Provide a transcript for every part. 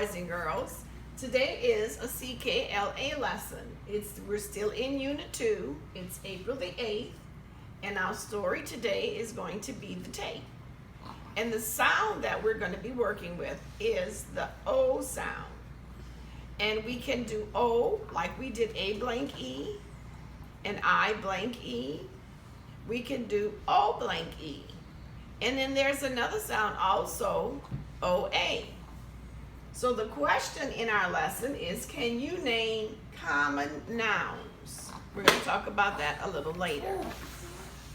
boys and girls. Today is a CKLA lesson. We're still in Unit 2. It's April the 8th, and our story today is going to be the tape. And the sound that we're going to be working with is the O sound. And we can do O like we did A blank E and I blank E. We can do O blank E. And then there's another sound also, OA. So the question in our lesson is, can you name common nouns? We're going to talk about that a little later.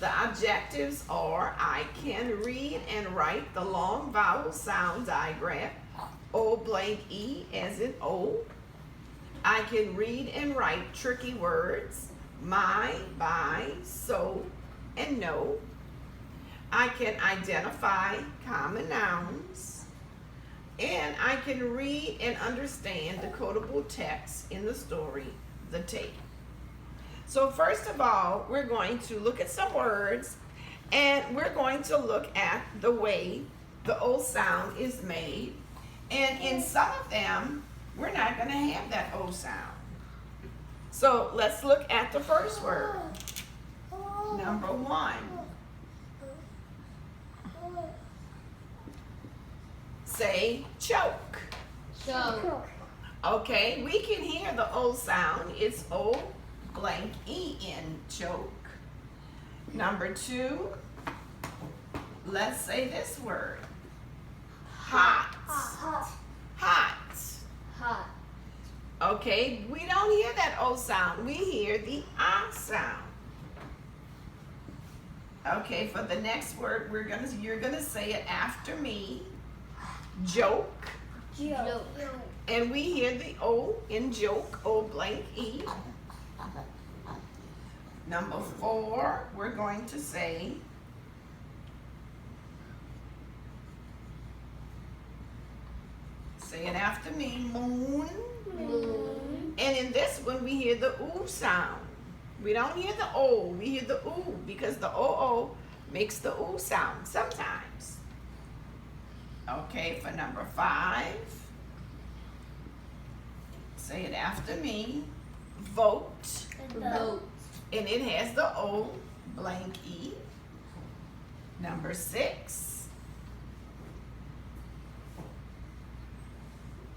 The objectives are, I can read and write the long vowel sound diagram, O blank E as in O. I can read and write tricky words, my, by, so, and no. I can identify common nouns, and I can read and understand decodable text in the story, The Tape. So first of all, we're going to look at some words, and we're going to look at the way the O sound is made. And in some of them, we're not going to have that O sound. So let's look at the first word. Number 1. Say choke. Choke. Okay, we can hear the O sound. It's O blank E in choke. Number 2, let's say this word. Hot. Hot. Hot. Hot. Okay, we don't hear that O sound. We hear the ah sound. Okay, for the next word, you're gonna say it after me. Joke. Joke. And we hear the O in joke, O blank E. Number 4, we're going to say it after me, moon. Moon. And in this one, we hear the oo sound. We don't hear the O, we hear the oo because the O makes the oo sound sometimes. Okay, for number 5, say it after me, vote. Vote. And it has the O blank E. Number 6,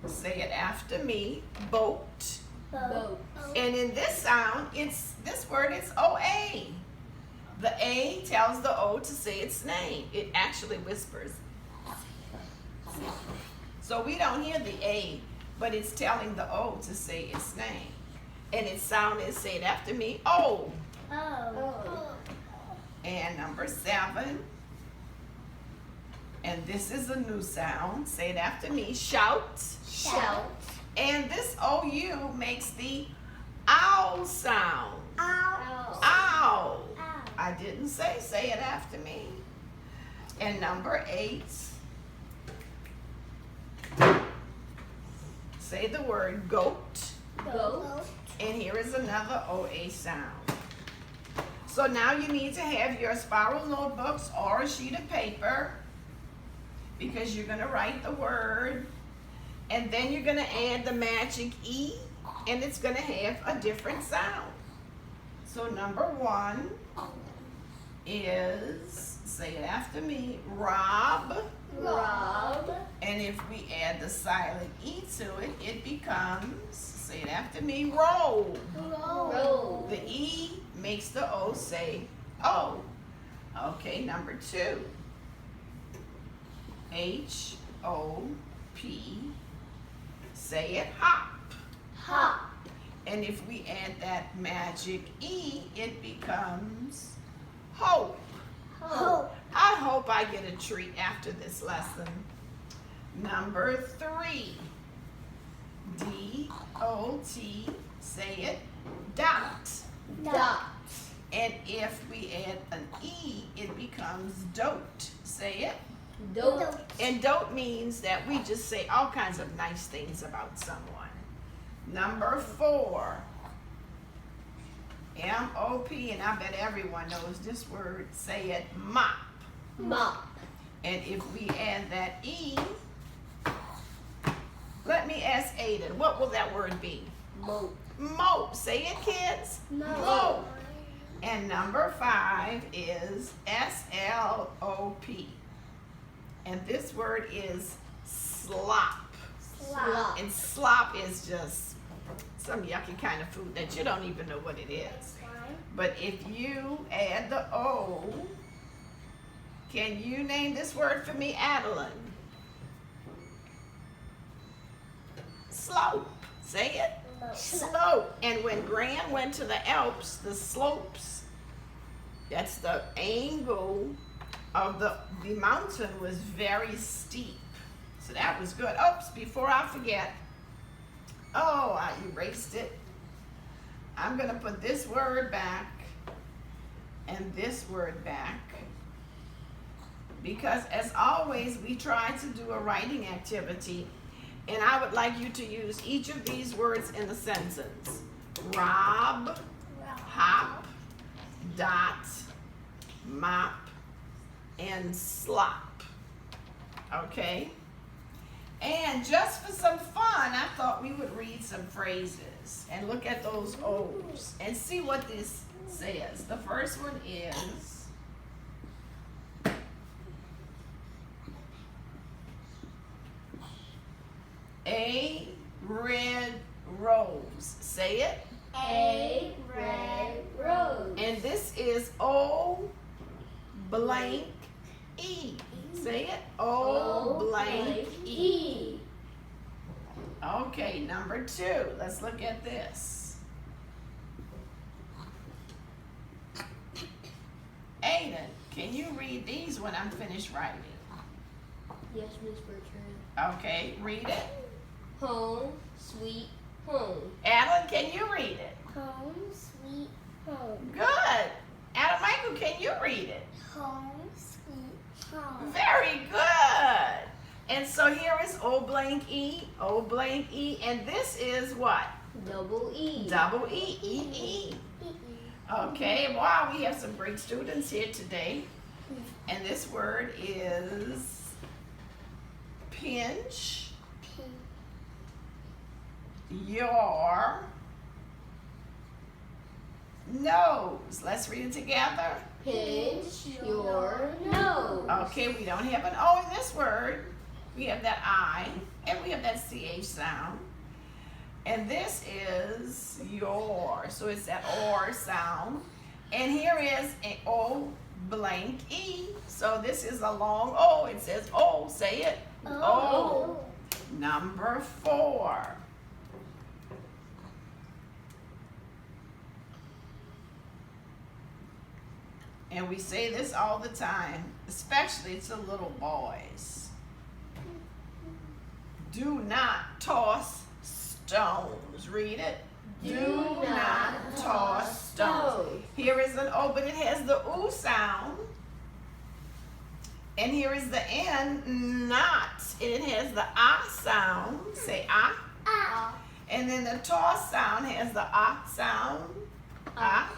say it after me, boat. Boat. And in this sound, this word is OA. The A tells the O to say its name. It actually whispers. So we don't hear the A, but it's telling the O to say its name. And its sound is, say it after me, O. Oh. And number 7, and this is a new sound, say it after me, shout. Shout. And this OU makes the ow sound. Ow. Ow. I didn't say it after me. And number 8, say the word goat. Goat. And here is another OA sound. So now you need to have your spiral notebooks or a sheet of paper because you're going to write the word. And then you're going to add the magic E, and it's going to have a different sound. So number 1 is, say it after me, rob. Rob. And if we add the silent E to it, it becomes, say it after me, roll. Roll. The E makes the O say O. Okay, number 2. H-O-P. Say it, hop. Hop. And if we add that magic E, it becomes hope. Hope. I hope I get a treat after this lesson. Number 3. D-O-T. Say it, dot. Dot. And if we add an E, it becomes dote. Say it. Dote. And dote means that we just say all kinds of nice things about someone. Number 4. M-O-P, and I bet everyone knows this word. Say it, mop. Mop. And if we add that E, let me me ask Aiden, what will that word be? Mope. Mope. Say it, kids. Mope. And number 5 is S-L-O-P. And this word is slop. Slop. And slop is just some yucky kind of food that you don't even know what it is. But if you add the O, can you name this word for me, Adeline? Slope. Say it. Slope. And when Gran went to the Alps, the slopes, that's the angle of the mountain was very steep. So that was good. Oops, before I forget. Oh, I erased it. I'm going to put this word back and this word back. Because as always, we try to do a writing activity. And I would like you to use each of these words in a sentence. Rob, hop, dot, mop, and slop. Okay? And just for some fun, I thought we would read some phrases and look at those O's and see what this says. The first one is a red rose. Say it. A red rose. And this is O blank E. Say it. O blank E. Okay, number 2. Let's look at this. Aiden, can you read these when I'm finished writing? Yes, Miss Bertrand. Okay, read it. Home, sweet home. Adeline, can you read it? Home, sweet home. Good. Adam Michael, can you read it? Home, sweet home. Very good. And so here is O blank E, and this is what? Double E. Double E, E, E. Okay, wow, we have some great students here today. And this word is pinch your nose. Let's read it together. Pinch your nose. Okay, we don't have an O in this word. We have that I, and we have that CH sound. And this is your, so it's that OR sound. And here is an O blank E. So this is a long O. It says O. Say it. O. Number 4. And we say this all the time, especially to little boys. Do not toss stones. Read it. Do not toss stones. Here is an O, but it has the oo sound. And here is the N, not. And it has the ah sound. Say ah. Ah. And then the toss sound has the ah sound. Ah.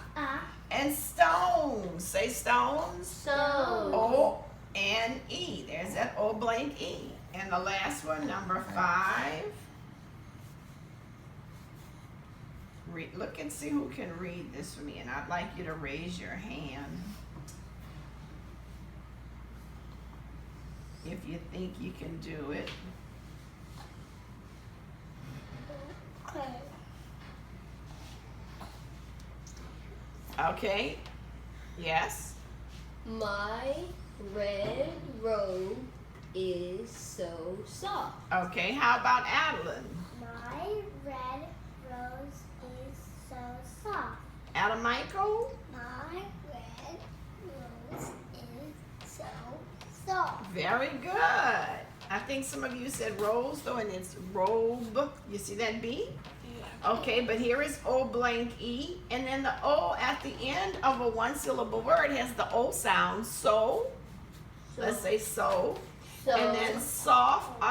And stones. Say stones. So. O and E. There's that O blank E. And the last one, number 5. Look and see who can read this for me. And I'd like you to raise your hand if you think you can do it. Okay. Yes. My red robe is so soft. Okay. How about Adeline? My red rose is so soft. Adam Michael? My red rose is so soft. Very good. I think some of you said rose though, and it's robe. You see that B? Okay, but here is O blank E, and then the O at the end of a one-syllable word has the O sound. So, let's say so. And then soft,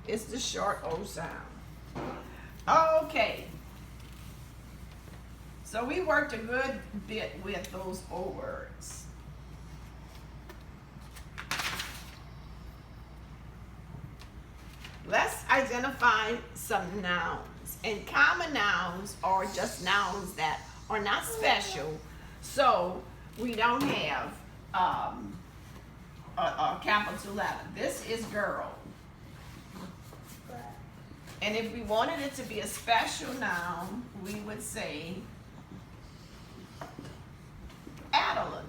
is the short O sound. Okay. So we worked a good bit with those O words. let's identify some nouns. And common nouns are just nouns that are not special. So we don't have a capital letter. This is girl. And if we wanted it to be a special noun, we would say Adeline.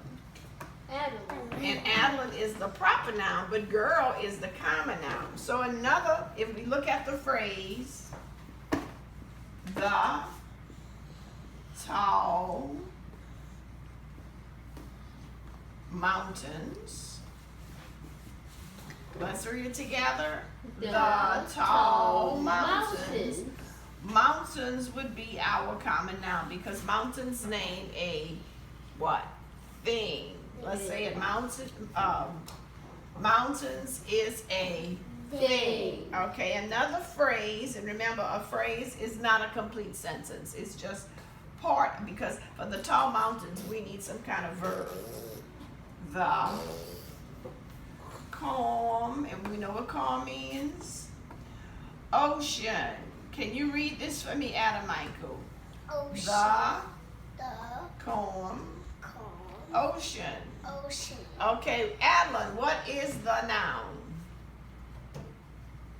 And Adeline is the proper noun, but girl is the common noun. So another, if we look at the phrase, the tall mountains. Let's read it together. The tall mountains. Mountains would be our common noun because mountains name a what? Thing. Let's say it. Mountains is a thing. Okay, another phrase, and remember a phrase is not a complete sentence. It's just part, because for the tall mountains we need some kind of verb. The calm, and we know what calm means. Ocean. Can you read this for me, Adam Michael? Ocean. The calm. Ocean. Ocean. Okay, Adeline, what is the noun?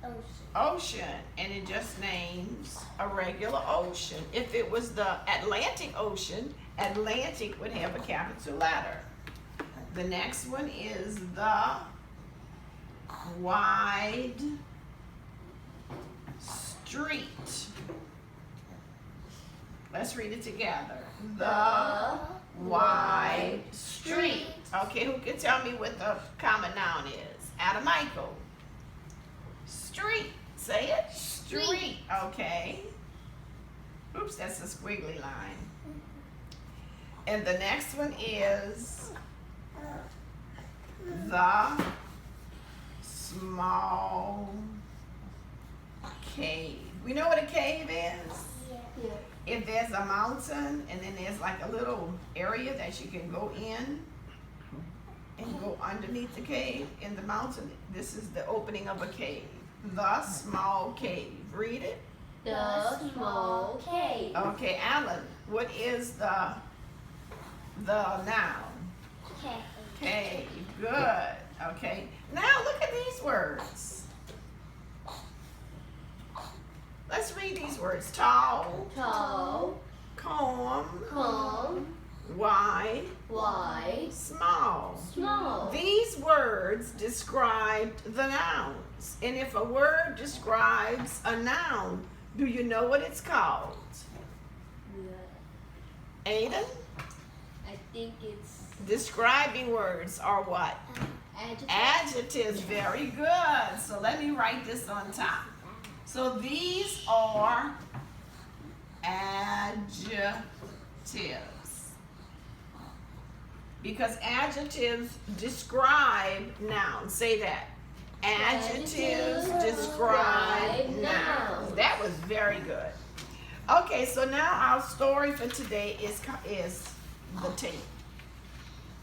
Ocean. Ocean, and it just names a regular ocean. If it was the Atlantic Ocean, Atlantic would have a capital letter. The next one is the wide street. Let's read it together. The wide street. Okay, who can tell me what the common noun is? Adam Michael. Street. Say it. Street. Okay. Oops, that's a squiggly line. And the next one is the small cave. We know what a cave is? Yeah. If there's a mountain and then there's like a little area that you can go in and go underneath the cave in the mountain, this is the opening of a cave. The small cave. Read it. The small cave. Okay, Alan, what is the noun? Cave. Cave. Good. Okay. Now look at these words. Let's read these words. Tall. Tall. Calm. Calm. Wide. Wide. Small. Small. These words describe the nouns. And if a word describes a noun, do you know what it's called? Aiden? I think it's Describing words are what? adjective. Adjectives. Very good. So let me write this on top. So these are adjectives. Because adjectives describe nouns. Say that. Adjectives describe nouns. That was very good. Okay, so now our story for today is the tape.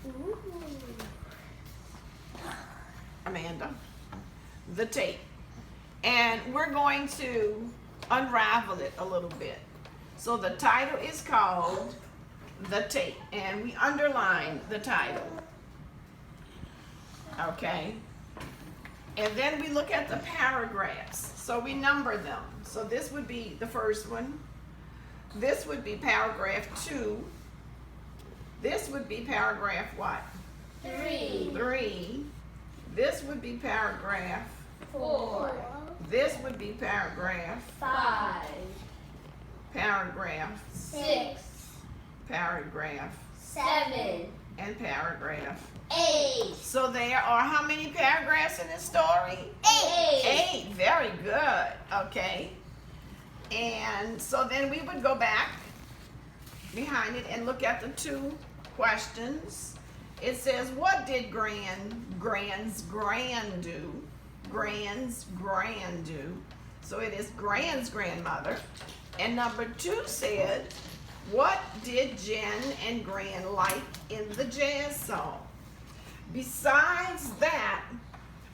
Ooh. Amanda, the tape. And we're going to unravel it a little bit. So the title is called The Tape, and we underline the title. Okay? And then we look at the paragraphs. So we number them. So this would be the first one. This would be paragraph 2. This would be paragraph what? 3. 3. This would be paragraph. 4. This would be paragraph. 5. Paragraph. 6. Paragraph. 7. And paragraph. 8. So there are how many paragraphs in this story? 8. 8. Very good. Okay. And so then we would go back behind it and look at the 2 questions. It says, what did Gran's grand do? Gran's grand do. So it is Gran's grandmother. And number 2 said, what did Jen and Gran like in the jazz song? Besides that,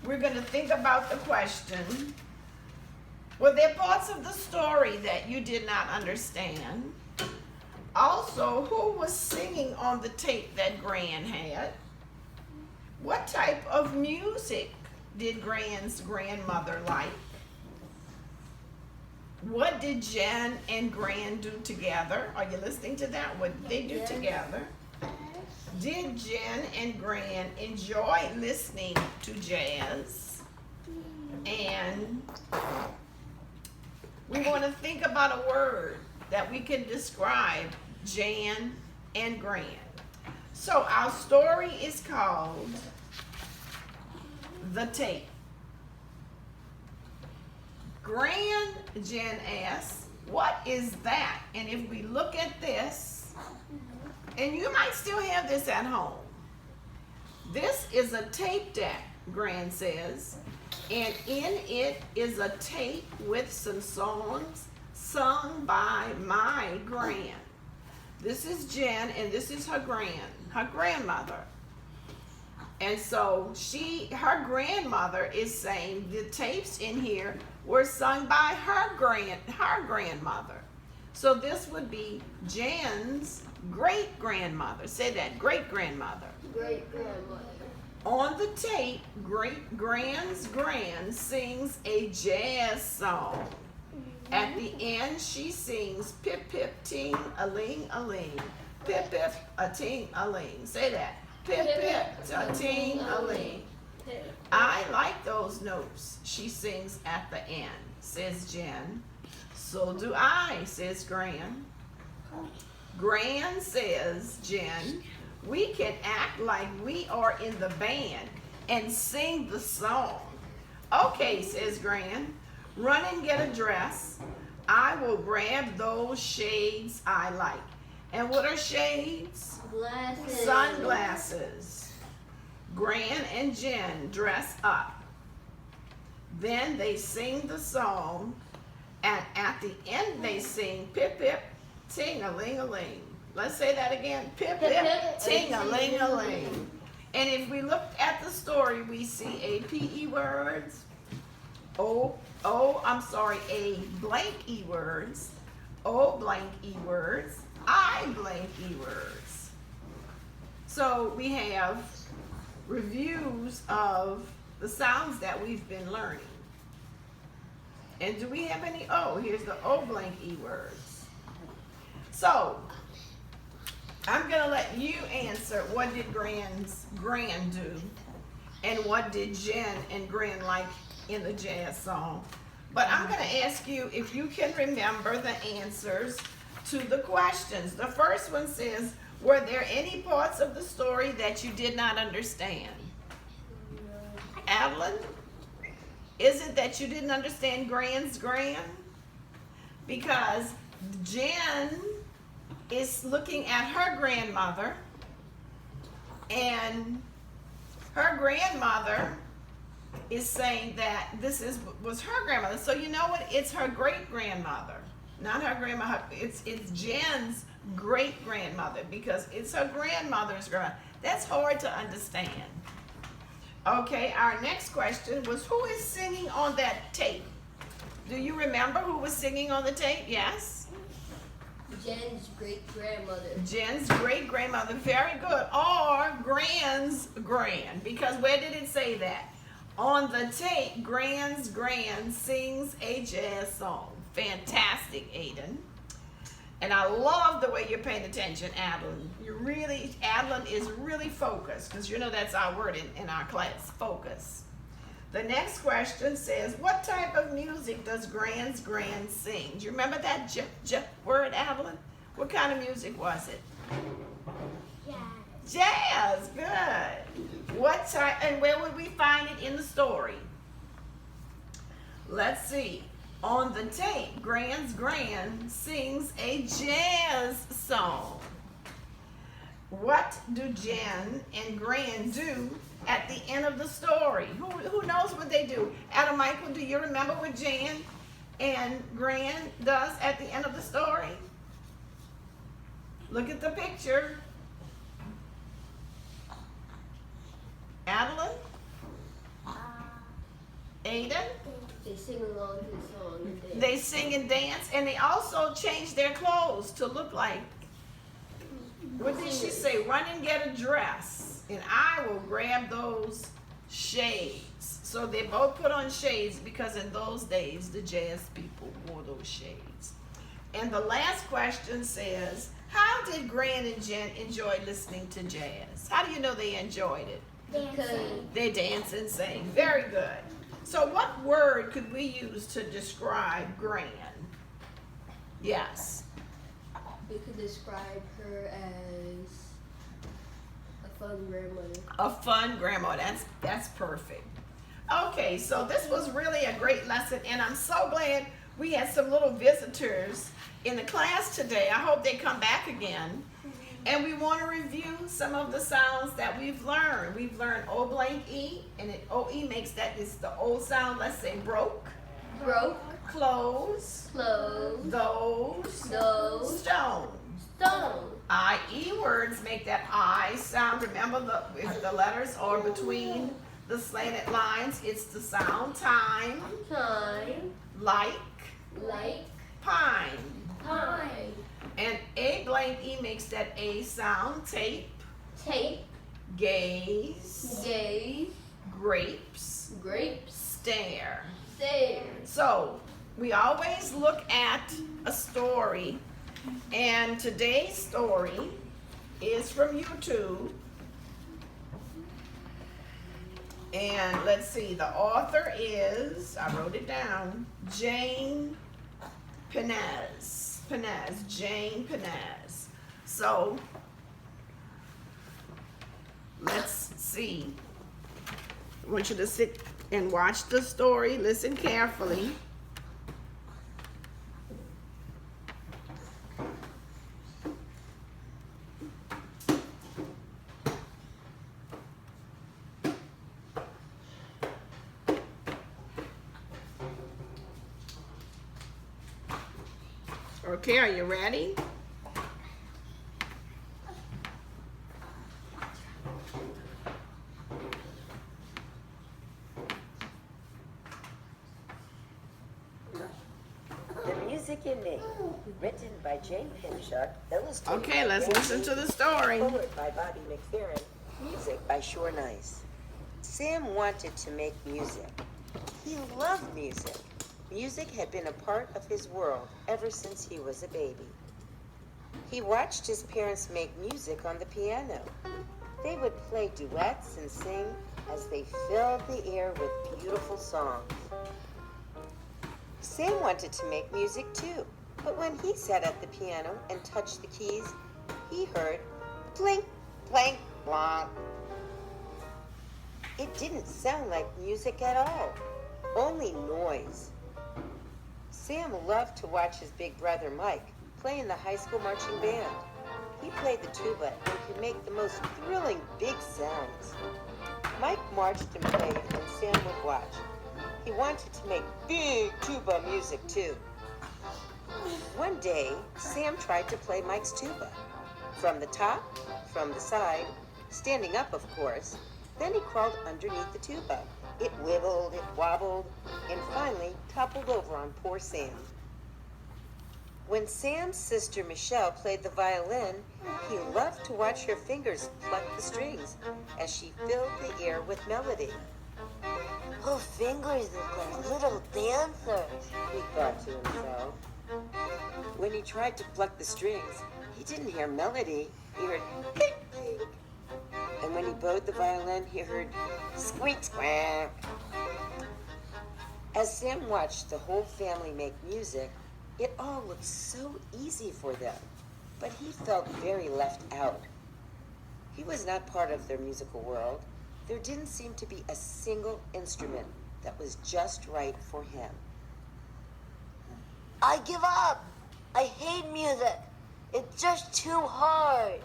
we're going to think about the question, Were there parts of the story that you did not understand? Also, who was singing on the tape that Gran had? What type of music did Gran's grandmother like? What did Jen and Gran do together? Are you listening to that? What did they do together? Did Jen and Gran enjoy listening to jazz? And we want to think about a word that we can describe Jan and Gran. So our story is called The Tape. Jen asks, what is that? And if we look at this, and you might still have this at home. This is a tape deck, Gran says, and in it is a tape with some songs sung by my Gran. This is Jen, and this is her grandmother. And so her grandmother is saying the tapes in here were sung by her grandmother. So this would be Jen's great-grandmother. Say that, great-grandmother. Great-grandmother. On the tape, Gran's Gran sings a jazz song. At the end, she sings pip pip ting a ling a ling. Pip pip a ting a ling. Say that. Pip pip a ting a ling. I like those notes, she sings at the end, says Jen. So do I, says Gran. Gran says, Jen, we can act like we are in the band and sing the song. Okay, says Gran, run and get a dress. I will grab those shades I like. And what are shades? Glasses. Sunglasses. Gran and Jen dress up. Then they sing the song, and at the end they sing pip pip ting-a-ling-a-ling. Let's say that again. Pip pip ting-a-ling-a-ling. And if we look at the story, we see a P-E words, a blank E words, O blank E words, I blank E words. So we have reviews of the sounds that we've been learning. And do we have any O? Here's the O blank E words. So I'm gonna let you answer, what did Gran do? And what did Jen and Gran like in the jazz song? But I'm gonna ask you if you can remember the answers to the questions. The first one says, were there any parts of the story that you did not understand? Adeline, is it that you didn't understand Gran's Gran? Because Jen is looking at her grandmother, and her grandmother is saying that was her grandmother. So you know what? It's her great-grandmother. Not her grandma, it's Jen's great-grandmother, because it's her grandmother's grandmother. That's hard to understand. Okay, our next question was, who is singing on that tape? Do you remember who was singing on the tape? Yes? Jen's great-grandmother. Jen's great-grandmother, very good. Or Gran's Gran, because where did it say that? On the tape, Gran's Gran sings a jazz song. Fantastic, Aiden. And I love the way you're paying attention, Adeline. Adeline is really focused, because you know that's our word in our class, focus. The next question says, what type of music does Gran's Gran sing? Do you remember that word, Adeline? What kind of music was it? Jazz. Jazz, good. What type, and where would we find it in the story? Let's see. On the tape, Gran's Gran sings a jazz song. What do Jen and Gran do at the end of the story? Who knows what they do? Adam Michael, do you remember what Jen and Gran does at the end of the story? Look at the picture. Adeline? Aiden? They sing along to the song. They sing and dance, and they also change their clothes to look like, what did she say? Run and get a dress, and I will grab those shades. So they both put on shades because in those days the jazz people wore those shades. And the last question says, how did Gran and Jen enjoy listening to jazz? How do you know they enjoyed it? Dancing. They dance and sing. Very good. So what word could we use to describe Gran? Yes. We could describe her as a fun grandmother. A fun grandma. That's perfect. Okay, so this was really a great lesson, and I'm so glad we had some little visitors in the class today. I hope they come back again. And we want to review some of the sounds that we've learned. We've learned O blank E, and OE makes that is the O sound. Let's say broke, Broke. close, Clothes. those, Nose. stone. Stone. IE words make that I sound. Remember, if the letters are between the slanted lines, it's the sound time, Time. like, Like. pine. Pine. And A blank E makes that A sound. Tape, Tape. gaze, Gaze. grapes, Grapes. stare. Stairs. So we always look at a story, and today's story is from YouTube. And let's see, the author is, I wrote it down, Jane Penez. Jane Penez. So let's see. I want you to sit and watch the story. Listen carefully. Okay, are you ready? The Music in Me, written by Jane Pinchuk, illustrated Okay, by let's Randy, listen to the story. forward by Bobby McFerrin, music by Shore Nice. Sam wanted to make music. He loved music. Music had been a part of his world ever since he was a baby. He watched his parents make music on the piano. They would play duets and sing as they filled the air with beautiful songs. Sam wanted to make music too, but when he sat at the piano and touched the keys, he heard plink, plank, plonk. It didn't sound like music at all, only noise. Sam loved to watch his big brother Mike play in the high school marching band. He played the tuba and could make the most thrilling big sounds. Mike marched and played, and Sam would watch. He wanted to make big tuba music too. One day, Sam tried to play Mike's tuba. From the top, from the side, standing up of course, then he crawled underneath the tuba. It wibbled, it wobbled, and finally toppled over on poor Sam. When Sam's sister Michelle played the violin, he loved to watch her fingers pluck the strings as she filled the air with melody. Her fingers look like little dancers, he thought to himself. When he tried to pluck the strings, he didn't hear melody, he heard clink, clink. And when he bowed the violin, he heard squeak, squawk. As Sam watched the whole family make music, it all looked so easy for them, but he felt very left out. He was not part of their musical world. There didn't seem to be a single instrument that was just right for him. I give up. I hate music. It's just too hard.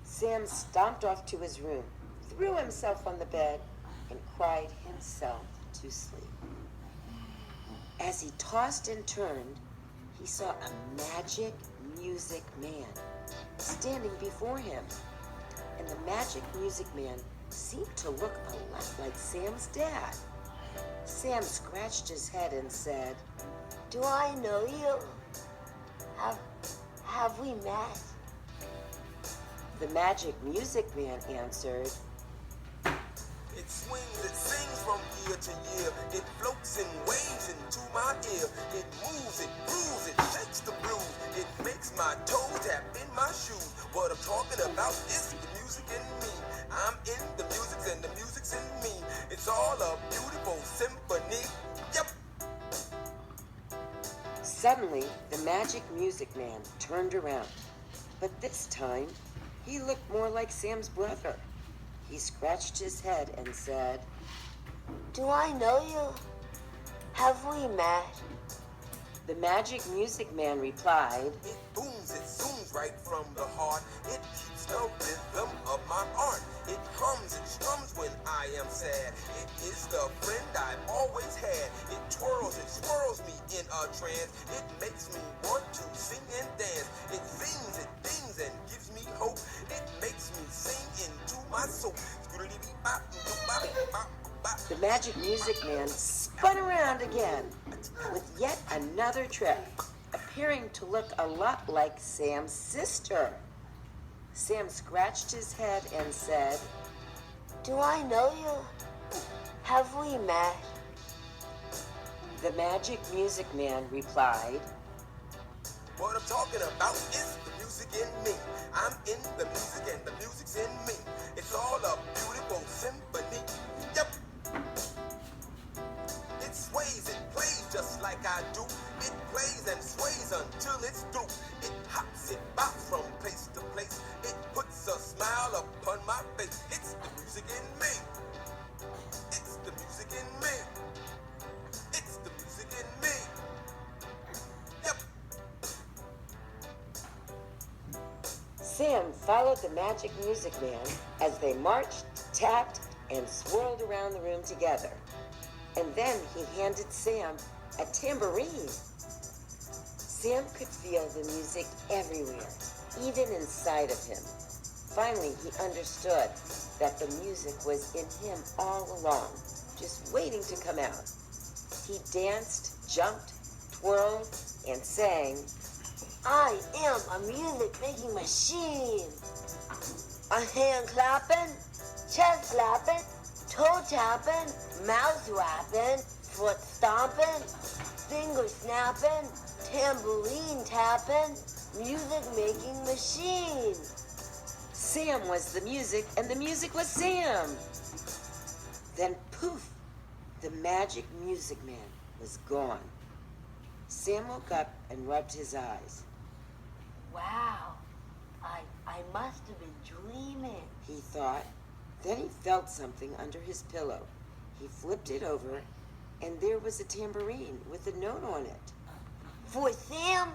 Sam stomped off to his room, threw himself on the bed, and cried himself to sleep. As he tossed and turned, he saw a magic music man standing before him. And the magic music man seemed to look a lot like Sam's dad. Sam scratched his head and said, Do I know you? Have we met? The Magic Music Man answered, It swings, it sings from year to year. It floats in waves into my ear. It moves, it grooves, it shakes the blues. It makes my toes tap in my shoes. What I'm talking about is the music in me. I'm in the music and the music's in me. It's all a beautiful symphony. Yep. Suddenly, the Magic Music Man turned around. But this time, he looked more like Sam's brother. He scratched his head and said, Do I know you? Have we met? The Magic Music Man replied, It booms, it zooms right from the heart. It keeps the rhythm of my art. It hums, it strums when I am sad. It is the friend I've always had. It twirls, it swirls me in a trance. It makes me want to sing and dance. It sings, it dings and gives me hope. It makes me sing into my soul. The Magic Music Man spun around again with yet another trick, appearing to look a lot like Sam's sister. Sam scratched his head and said, Do I know you? Have we met? The Magic Music Man replied, What I'm talking about is the music in me. I'm in the music and the music's in me. It's all a beautiful symphony. Yep. It sways, it plays just like I do. It plays and sways until it's through. It hops, it bops from place to place. It puts a smile upon my face. It's the music in me. It's the music in me. It's the music in me. Yep. Sam followed the Magic Music Man as they marched, tapped, and swirled around the room together. And then he handed Sam a tambourine. Sam could feel the music everywhere, even inside of him. Finally, he understood that the music was in him all along, just waiting to come out. He danced, jumped, twirled, and sang, I am a music-making machine. A hand clapping, chest slapping, toe tapping, mouth rapping, foot stomping, finger snapping, tambourine tapping, music-making machine. Sam was the music, and the music was Sam. Then poof, the Magic Music Man was gone. Sam woke up and rubbed his eyes. Wow, I must have been dreaming. He thought. Then he felt something under his pillow. He flipped it over, and there was a tambourine with a note on it. For Sam?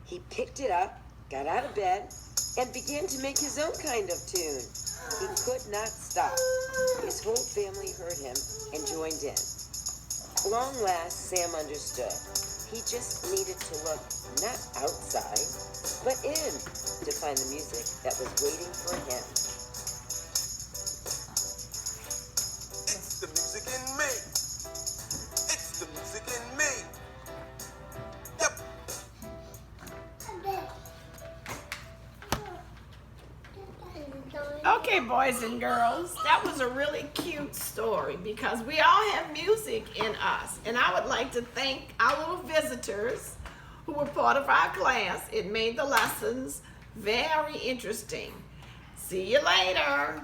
He picked it up, got out of bed, and began to make his own kind of tune. He could not stop. His whole family heard him and joined in. At long last, Sam understood. He just needed to look not outside, but in to find the music that was waiting for him. It's the music in me. It's the music in me. Yep. Okay, boys and girls, that was a really cute story because we all have music in us. And I would like to thank our little visitors who were part of our class. It made the lessons very interesting. See you later.